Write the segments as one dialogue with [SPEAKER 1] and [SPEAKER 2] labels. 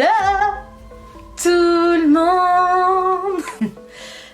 [SPEAKER 1] Hello tout le monde.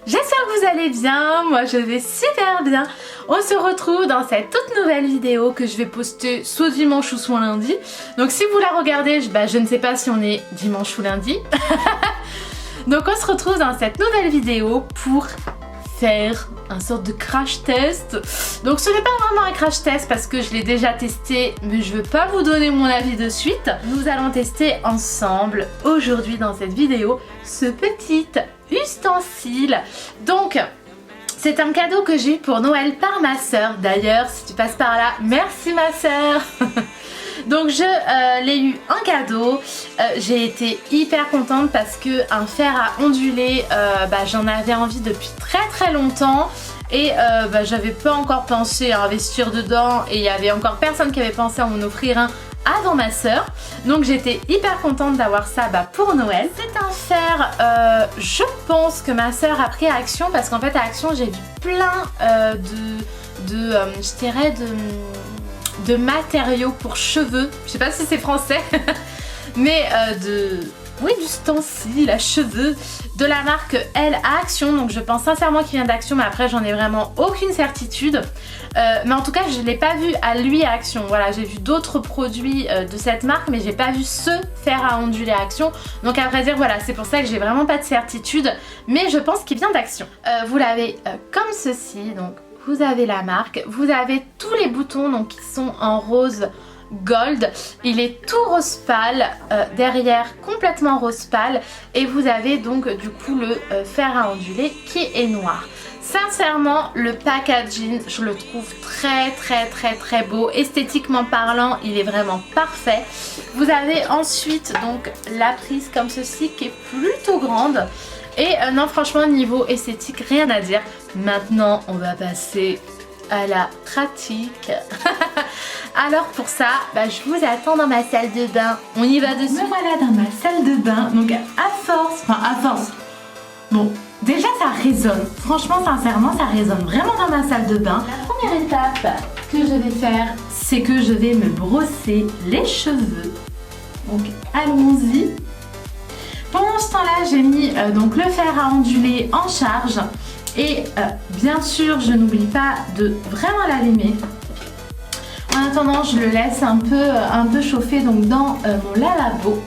[SPEAKER 1] J'espère que vous allez bien, moi je vais super bien. On se retrouve dans cette toute nouvelle vidéo que je vais poster soit dimanche ou soit lundi. Donc si vous la regardez, je ne sais pas si on est dimanche ou lundi. Donc on se retrouve dans cette nouvelle vidéo pour faire un sorte de crash test. Donc ce n'est pas vraiment un crash test parce que je l'ai déjà testé, mais je veux pas vous donner mon avis de suite. Nous allons tester ensemble aujourd'hui dans cette vidéo ce petit ustensile. Donc c'est un cadeau que j'ai eu pour Noël par ma soeur. D'ailleurs si tu passes par là, merci ma soeur. Donc je l'ai eu en cadeau, j'ai été hyper contente parce que un fer à onduler, j'en avais envie depuis très longtemps et j'avais pas encore pensé à investir dedans et il y avait encore personne qui avait pensé à m'en offrir un avant ma soeur. Donc j'étais hyper contente d'avoir ça pour Noël. C'est un fer, je pense que ma soeur a pris à Action parce qu'en fait à Action j'ai vu plein je dirais de matériaux pour cheveux, je sais pas si c'est français, mais d'ustensiles à cheveux de la marque Elle à Action. Donc je pense sincèrement qu'il vient d'Action, mais après j'en ai vraiment aucune certitude. Mais en tout cas je l'ai pas vu à lui à Action. Voilà, j'ai vu d'autres produits de cette marque, mais j'ai pas vu ce fer à onduler à Action. Donc à vrai dire voilà, c'est pour ça que j'ai vraiment pas de certitude, mais je pense qu'il vient d'Action. Vous l'avez comme ceci, donc vous avez la marque, vous avez tous les boutons donc qui sont en rose gold, il est tout rose pâle, derrière complètement rose pâle, et vous avez donc du coup le fer à onduler qui est noir. Sincèrement le packaging je le trouve très beau, esthétiquement parlant il est vraiment parfait. Vous avez ensuite donc la prise comme ceci qui est plutôt grande. Et non franchement niveau esthétique rien à dire. Maintenant on va passer à la pratique. Alors pour ça je vous attends dans ma salle de bain. On y va dessus. Me voilà dans ma salle de bain. Donc à force. Bon déjà ça résonne. Franchement sincèrement ça résonne vraiment dans ma salle de bain. La première étape que je vais faire c'est que je vais me brosser les cheveux. Donc allons-y. Pendant ce temps-là, j'ai mis donc le fer à onduler en charge et bien sûr, je n'oublie pas de vraiment l'allumer. En attendant, je le laisse un peu chauffer donc dans mon lavabo.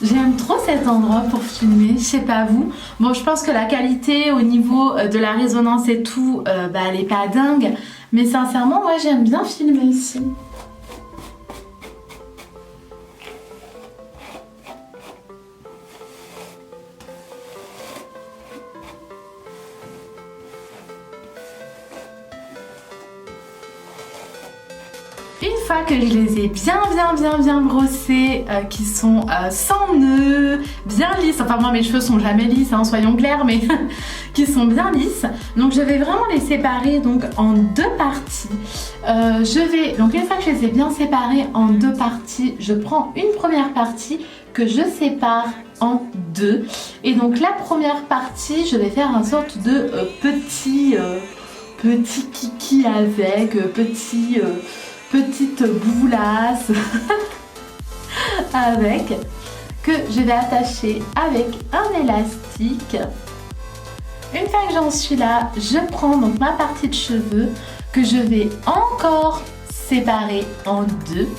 [SPEAKER 1] J'aime trop cet endroit pour filmer, je sais pas vous. Bon, je pense que la qualité au niveau de la résonance et tout, elle est pas dingue. Mais sincèrement, moi j'aime bien filmer ici. Une fois que je les ai bien brossés, qui sont sans nœuds, bien lisses, enfin moi mes cheveux sont jamais lisses, hein, soyons clairs, mais qui sont bien lisses, donc je vais vraiment les séparer donc en deux parties. Donc une fois que je les ai bien séparés en deux parties, je prends une première partie que je sépare en deux, et donc la première partie je vais faire une sorte de petit kiki avec, petite boulasse avec, que je vais attacher avec un élastique. Une fois que j'en suis là, je prends donc ma partie de cheveux que je vais encore séparer en deux.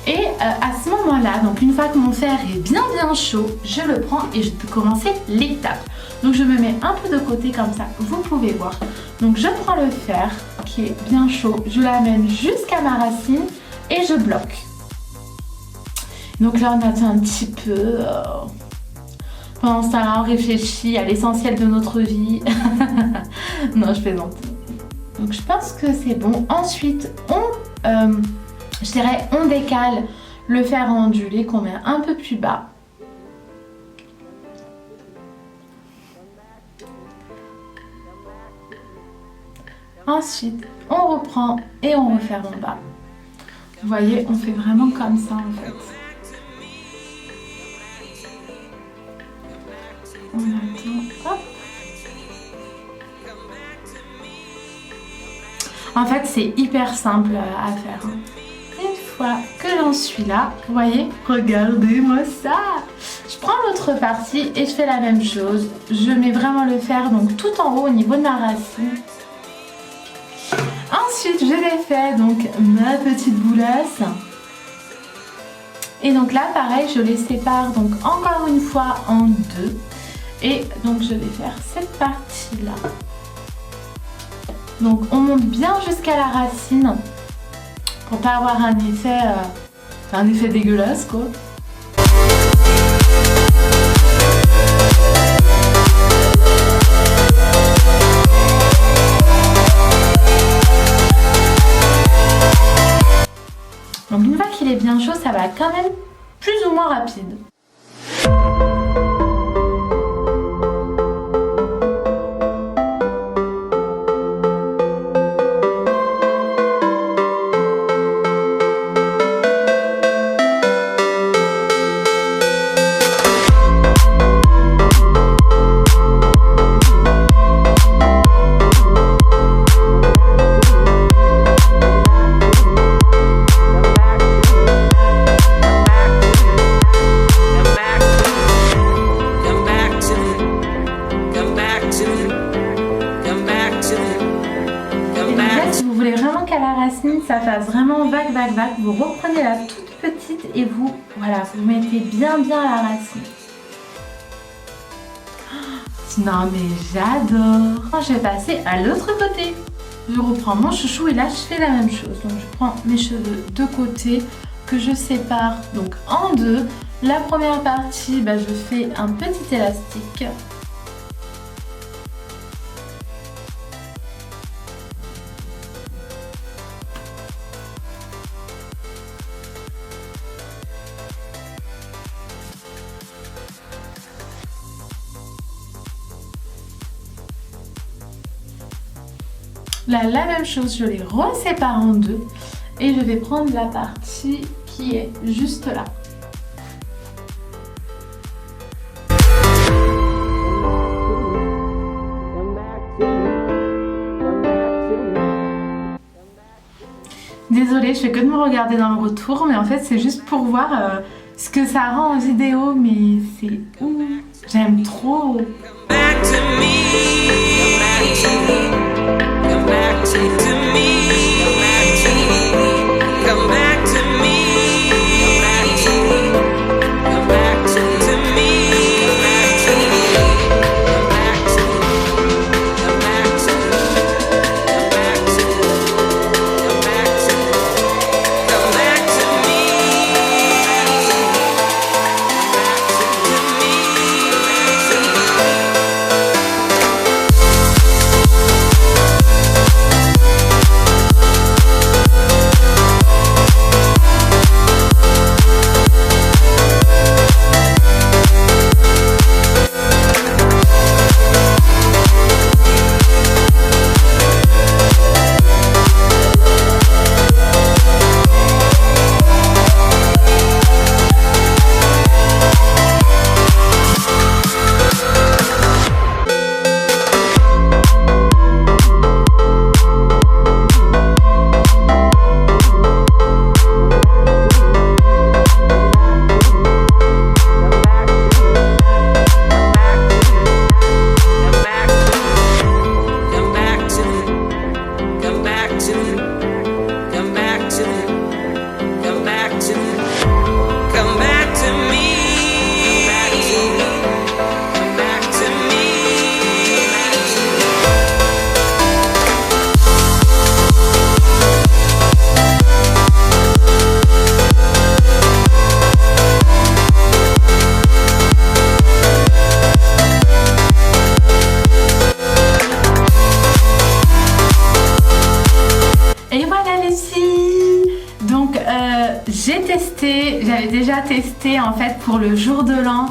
[SPEAKER 1] Et à ce moment-là, donc une fois que mon fer est bien chaud, je le prends et je peux commencer l'étape. Donc je me mets un peu de côté comme ça, vous pouvez voir. Donc je prends le fer qui est bien chaud, je l'amène jusqu'à ma racine et je bloque. Donc là on attend un petit peu. Pendant ce temps-là on réfléchit à l'essentiel de notre vie. Non je plaisante. Donc je pense que c'est bon. Ensuite on décale le fer à onduler qu'on met un peu plus bas. Ensuite, on reprend et on referme en bas. Vous voyez, on fait vraiment comme ça en fait. On attend, hop. En fait, c'est hyper simple à faire. Une fois que j'en suis là. Vous voyez? Regardez-moi ça! Je prends l'autre partie et je fais la même chose. Je mets vraiment le fer donc tout en haut au niveau de ma racine. Ensuite, je l'ai fait donc ma petite boulasse. Et donc là, pareil, je les sépare donc encore une fois en deux. Et donc je vais faire cette partie-là. Donc on monte bien jusqu'à la racine pour pas avoir un effet dégueulasse quoi. Donc une fois qu'il est bien chaud, ça va quand même plus ou moins rapide. Ça fasse vraiment vague, vous reprenez la toute petite et vous mettez bien à la racine. Non mais j'adore. Je vais passer à l'autre côté. Je reprends mon chouchou et là je fais la même chose. Donc je prends mes cheveux de côté que je sépare donc en deux. La première partie, je fais un petit élastique. Là, la même chose, je les resépare en deux et je vais prendre la partie qui est juste là. Désolée, je fais que de me regarder dans le retour, mais en fait c'est juste pour voir ce que ça rend en vidéo, mais c'est ouf, j'aime trop. J'avais déjà testé en fait pour le jour de l'an.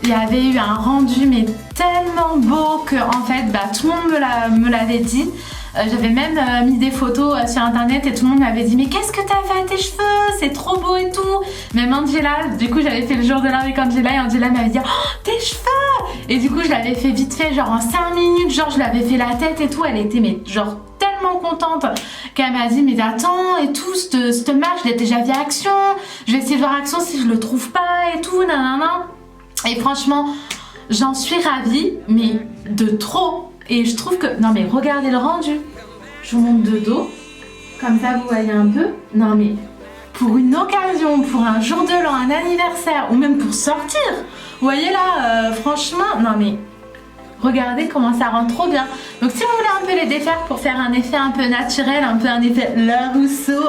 [SPEAKER 1] Il y avait eu un rendu mais tellement beau que en fait tout le monde me l'avait dit. J'avais même mis des photos sur internet et tout le monde m'avait dit mais qu'est-ce que t'as fait à tes cheveux, c'est trop beau et tout. Même Angela, du coup j'avais fait le jour de l'an avec Angela et Angela m'avait dit oh tes cheveux. Et du coup je l'avais fait vite fait genre en 5 minutes, genre je l'avais fait la tête et tout, elle était mais genre tellement tellement contente qu'elle m'a dit mais attends et tout, cette marque je l'ai déjà vue à Action, je vais essayer de voir Action si je le trouve pas et tout, nanana. Et franchement j'en suis ravie, mais de trop. Et je trouve que, non mais regardez le rendu, je vous montre de dos, comme ça vous voyez un peu. Non mais pour une occasion, pour un jour de l'an, un anniversaire ou même pour sortir, vous voyez là, franchement, non mais regardez comment ça rend trop bien. Donc si vous voulez un peu les défaire pour faire un effet un peu naturel, un peu un effet La Rousseau,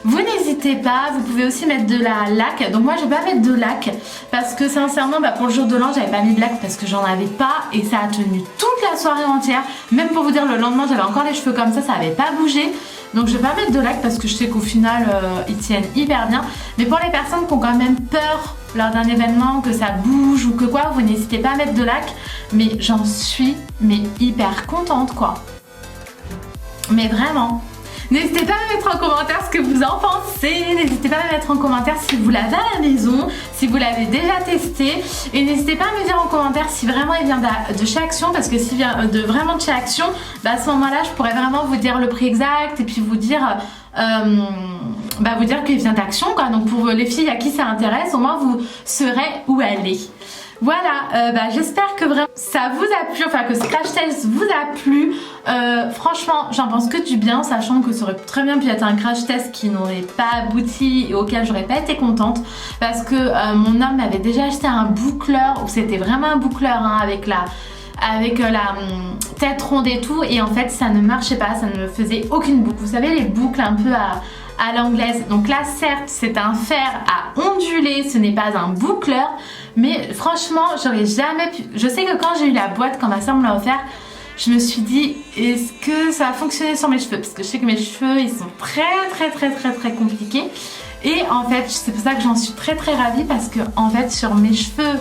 [SPEAKER 1] vous n'hésitez pas. Vous pouvez aussi mettre de la laque. Donc moi je vais pas mettre de laque parce que sincèrement pour le jour de l'an j'avais pas mis de laque parce que j'en avais pas et ça a tenu toute la soirée entière. Même pour vous dire le lendemain j'avais encore les cheveux comme ça avait pas bougé. Donc je vais pas mettre de laque parce que je sais qu'au final ils tiennent hyper bien. Mais pour les personnes qui ont quand même peur lors d'un événement que ça bouge ou que quoi, vous n'hésitez pas à mettre de laque. Mais j'en suis hyper contente quoi. Mais vraiment. N'hésitez pas à mettre en commentaire ce que vous en pensez. N'hésitez pas à mettre en commentaire si vous l'avez à la maison, si vous l'avez déjà testé. Et n'hésitez pas à me dire en commentaire si vraiment il vient de chez Action. Parce que s'il vient vraiment de chez Action, à ce moment-là, je pourrais vraiment vous dire le prix exact et puis vous dire... vous dire qu'il vient d'Action quoi. Donc pour les filles à qui ça intéresse, au moins vous saurez où elle est. Voilà, j'espère que vraiment ça vous a plu, enfin que ce crash test vous a plu. Franchement j'en pense que du bien, sachant que ça aurait très bien pu être un crash test qui n'aurait pas abouti et auquel j'aurais pas été contente. Parce que mon homme m'avait déjà acheté un boucleur, où c'était vraiment un boucleur hein, avec la tête ronde et tout, et en fait ça ne marchait pas, ça ne me faisait aucune boucle. Vous savez les boucles un peu à l'anglaise. Donc là certes c'est un fer à onduler, ce n'est pas un boucleur, mais franchement j'aurais jamais pu. Je sais que quand j'ai eu la boîte, quand ma soeur me l'a offert, je me suis dit est-ce que ça va fonctionner sur mes cheveux, parce que je sais que mes cheveux ils sont très compliqués. Et en fait c'est pour ça que j'en suis très ravie, parce que en fait sur mes cheveux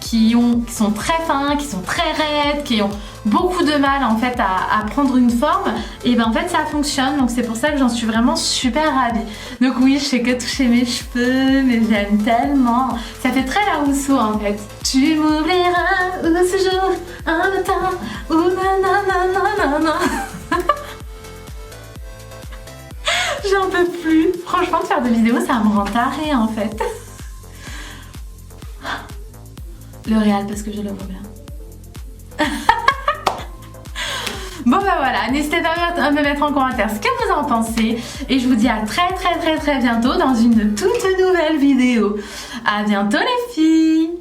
[SPEAKER 1] qui sont très fins, qui sont très raides, qui ont beaucoup de mal en fait à prendre une forme, et en fait ça fonctionne. Donc c'est pour ça que j'en suis vraiment super ravie. Donc oui, je sais que toucher mes cheveux, mais j'aime tellement. Ça fait très La Rousseau en fait. Tu m'oublieras ou ce jour un matin ou nanana. J'en peux plus. Franchement de faire des vidéos ça me rend tarée en fait. L'Oréal parce que je le vois bien. Bon voilà, n'hésitez pas à me mettre en commentaire ce que vous en pensez. Et je vous dis à très bientôt dans une toute nouvelle vidéo. À bientôt les filles.